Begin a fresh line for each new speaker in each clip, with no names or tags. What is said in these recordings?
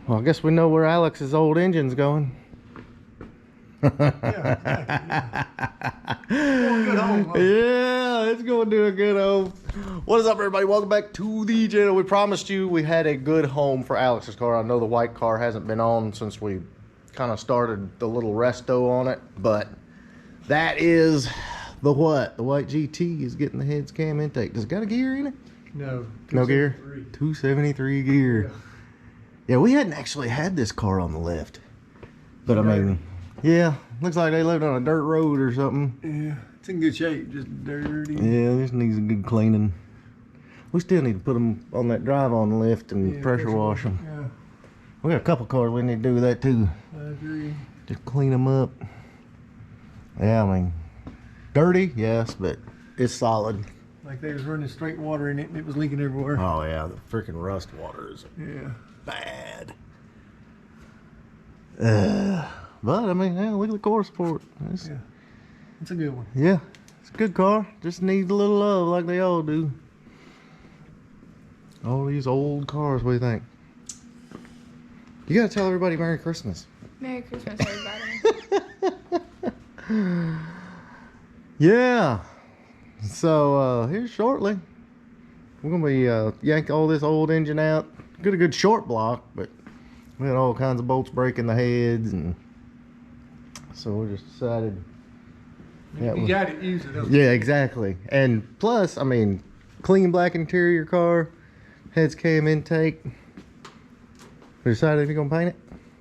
Well, I guess we know where Alex's old engine's going.
Yeah, good home, huh?
Yeah, it's going to do a good home. What is up, everybody? Welcome back to the channel. We promised you we had a good home for Alex's car. I know the white car hasn't been on since we kind of started the little resto on it, but that is the what? The white GT is getting the heads cam intake. Does it got a gear in it?
No.
No gear? 273 gear. Yeah, we hadn't actually had this car on the lift. But I mean, yeah, looks like they lived on a dirt road or something.
Yeah, it's in good shape, just dirty.
Yeah, this needs a good cleaning. We still need to put them on that drive on lift and pressure wash them.
Yeah,
We got a couple cars we need to do that too.
I agree.
Just clean them up. Yeah, I mean, dirty, yes, but it's solid.
Like they was running straight water in it and it was leaking everywhere.
Oh yeah, the freaking rust water is
Yeah.
bad. But I mean, yeah, look at the core support.
Yeah, it's a good one.
Yeah, it's a good car. Just needs a little love like they all do. All these old cars, what do you think? You gotta tell everybody Merry Christmas.
Merry Christmas, everybody.
Yeah. So here shortly, we're gonna be yank all this old engine out. Get a good short block, but we had all kinds of bolts breaking the heads, and so we just decided.
If you got it, use it.
Yeah, exactly. And plus, I mean, clean black interior car, heads cam intake. We decided if you're gonna paint it.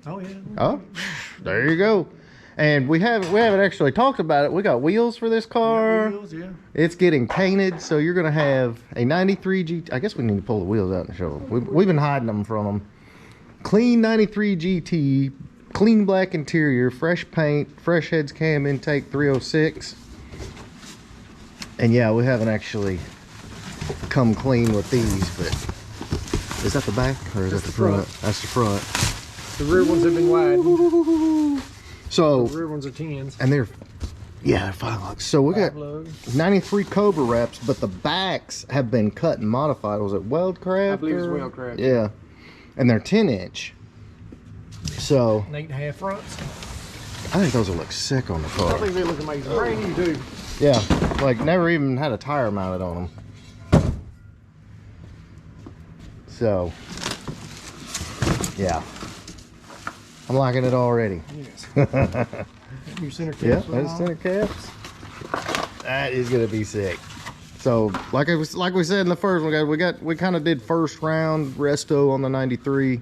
Oh yeah.
Oh, there you go. And we haven't actually talked about it. We got wheels for this car.
Wheels, yeah.
It's getting painted, so you're gonna have a 93 GT. I guess we need to pull the wheels out and show them. We've been hiding them from them. Clean 93 GT, clean black interior, fresh paint, fresh heads cam intake 306. And yeah, we haven't actually come clean with these, but is that the back or is that the front? That's the front.
The rear ones have been wide.
So
The rear ones are 10s.
and they're 5 lugs. So we got 93 Cobra reps, but the backs have been cut and modified. Was it Weldcraft?
I believe it's Weldcraft.
Yeah, and they're 10-inch. So
8.5 fronts.
I think those will look sick on the
I
car.
think they look amazing. Brand new too.
Yeah, like never even had a tire mounted on them. So yeah, I'm liking it already.
Yes. New center caps.
Yeah, that's center caps. That is gonna be sick. So like we said in the first one, we kind of did first round resto on the 93.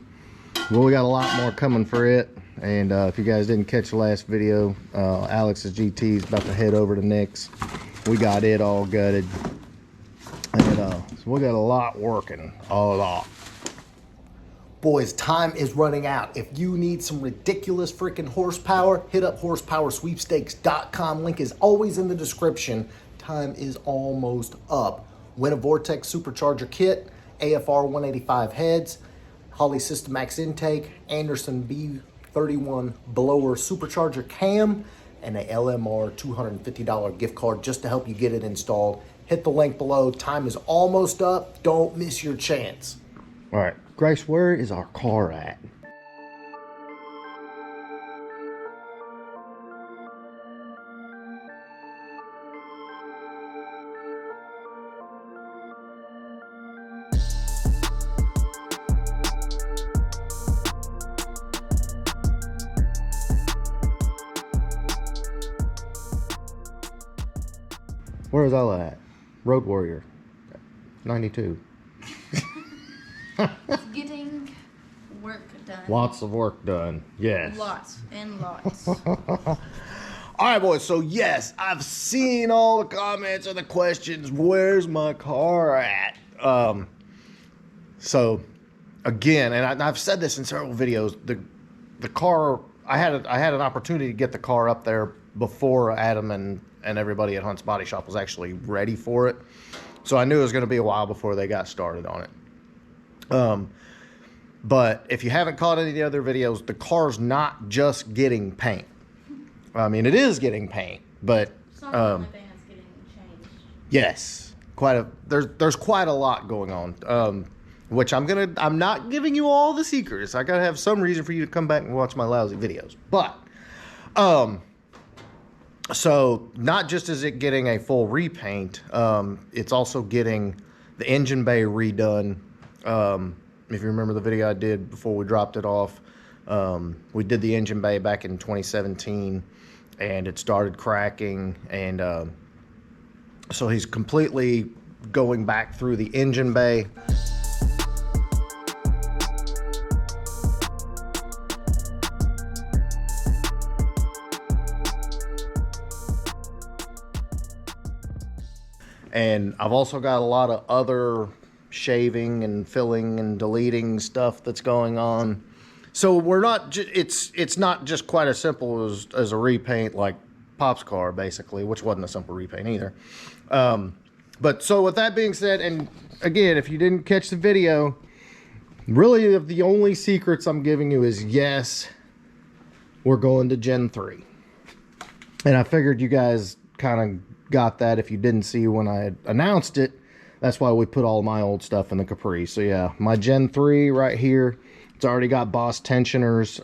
Well, we got a lot more coming for it. And if you guys didn't catch the last video, Alex's GT is about to head over to Nick's. We got it all gutted. And so we got a lot working, a lot. Boys, time is running out. If you need some ridiculous freaking horsepower, hit up horsepowersweepstakes.com. Link is always in the description. Time is almost up. Win a Vortech Supercharger kit, AFR 185 heads, Holley Systemax intake, Anderson B31 blower supercharger cam, and a LMR $250 gift card just to help you get it installed. Hit the link below. Time is almost up. Don't miss your chance. All right, Grace, where is our car at? Where is all at? Road Warrior, 92.
It's getting work done.
Lots of work done. Yes.
Lots and lots.
All right, boys. So yes, I've seen all the comments and the questions. Where's my car at? So again, and I've said this in several videos. The car, I had an opportunity to get the car up there before Adam and everybody at Hunt's Body Shop was actually ready for it. So I knew it was going to be a while before they got started on it. But if you haven't caught any of the other videos, the car's not just getting paint. I mean, it is getting paint, but
Some of the thing is getting changed.
yes, there's quite a lot going on. which I'm not giving you all the secrets. I gotta have some reason for you to come back and watch my lousy videos. But, so not just is it getting a full repaint, it's also getting the engine bay redone. If you remember the video I did before we dropped it off, we did the engine bay back in 2017, and it started cracking, and so he's completely going back through the engine bay. And I've also got a lot of other shaving and filling and deleting stuff that's going on. So we're not, it's not just quite as simple as a repaint like Pop's car, basically, which wasn't a simple repaint either. But so with that being said, and again, if you didn't catch the video, really the only secrets I'm giving you is, yes, we're going to Gen 3. And I figured you guys kind of got that if you didn't see when I announced it. That's why we put all my old stuff in the Capri. So yeah, my Gen 3 right here, it's already got Boss tensioners,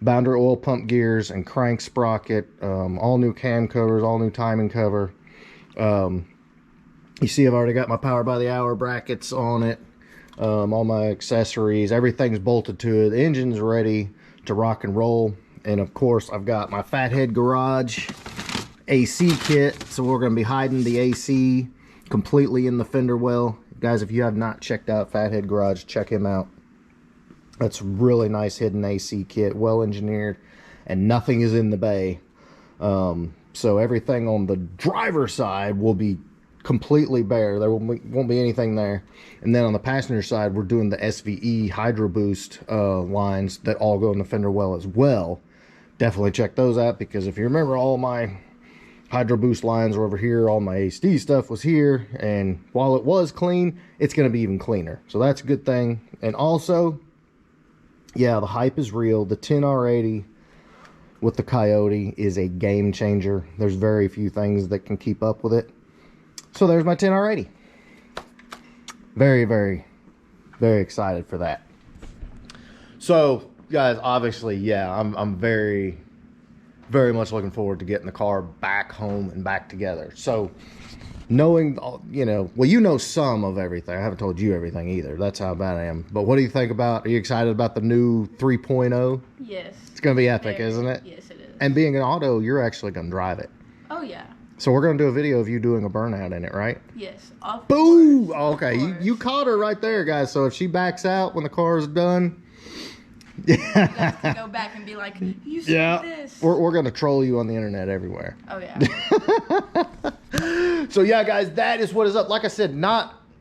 boundary oil pump gears, and crank sprocket, all new cam covers, all new timing cover. You see I've already got my power by the hour brackets on it, all my accessories, everything's bolted to it. The engine's ready to rock and roll. And of course I've got my Fathead Garage AC kit, so we're going to be hiding the AC completely in the fender well. Guys, if you have not checked out Fathead Garage, check him out. That's a really nice hidden AC kit, well engineered, and nothing is in the bay. So everything on the driver's side will be completely bare. There won't be anything there. And then on the passenger side, we're doing the SVE Hydro Boost lines that all go in the fender well as well. Definitely check those out, because if you remember, all my Hydro Boost lines were over here, all my HD stuff was here, and while it was clean, it's going to be even cleaner. So that's a good thing. And also, yeah, the hype is real. The 10R80 with the Coyote is a game changer. There's very few things that can keep up with it. So there's my 10R80. Very, very, very excited for that. So guys, obviously, yeah, I'm very, very much looking forward to getting the car back home and back together. So knowing, you know, well, you know some of everything. I haven't told you everything either. That's how bad I am. But what do you think about, are you excited about the new 3.0?
Yes.
It's going to be epic, isn't it?
Yes, it is.
And being an auto, you're actually going to drive it.
Oh, yeah.
So we're going to do a video of you doing a burnout in it, right?
Yes. Of
Boom!
course,
Okay,
of
you
course.
caught her right there, guys. So if she backs out when the car is done,
You have to go back and be like, you said
yeah,
this.
we're going to troll you on the internet everywhere.
Oh, yeah.
So yeah, guys, that is what is up. Like I said,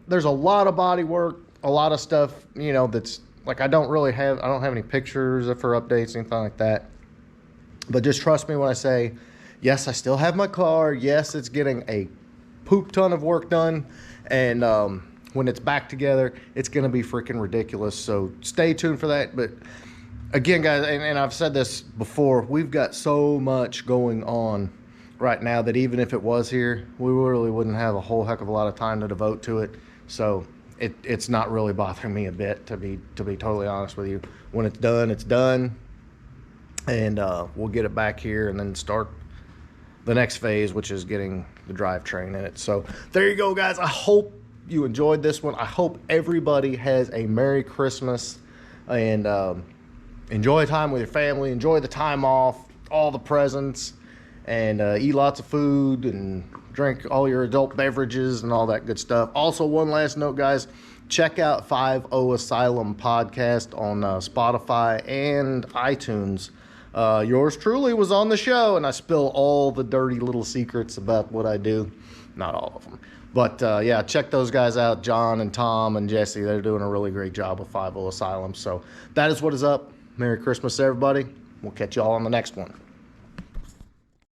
there's a lot of body work, a lot of stuff, you know, that's like, I don't have any pictures for updates, anything like that. But just trust me when I say, yes, I still have my car. Yes, it's getting a poop ton of work done. And when it's back together, it's going to be freaking ridiculous. So stay tuned for that. But again, guys, and I've said this before, we've got so much going on right now that even if it was here, we really wouldn't have a whole heck of a lot of time to devote to it. So it's not really bothering me a bit, to be totally honest with you. When it's done, it's done. And we'll get it back here and then start the next phase, which is getting the drivetrain in it. So there you go, guys. I hope you enjoyed this one. I hope everybody has a Merry Christmas and enjoy time with your family. Enjoy the time off, all the presents, and eat lots of food and drink all your adult beverages and all that good stuff. Also, one last note, guys, check out 50 Asylum podcast on Spotify and iTunes. Yours truly was on the show, and I spill all the dirty little secrets about what I do. Not all of them. But yeah, check those guys out, John and Tom and Jesse. They're doing a really great job with 50 Asylum. So that is what is up. Merry Christmas, everybody. We'll catch you all on the next one.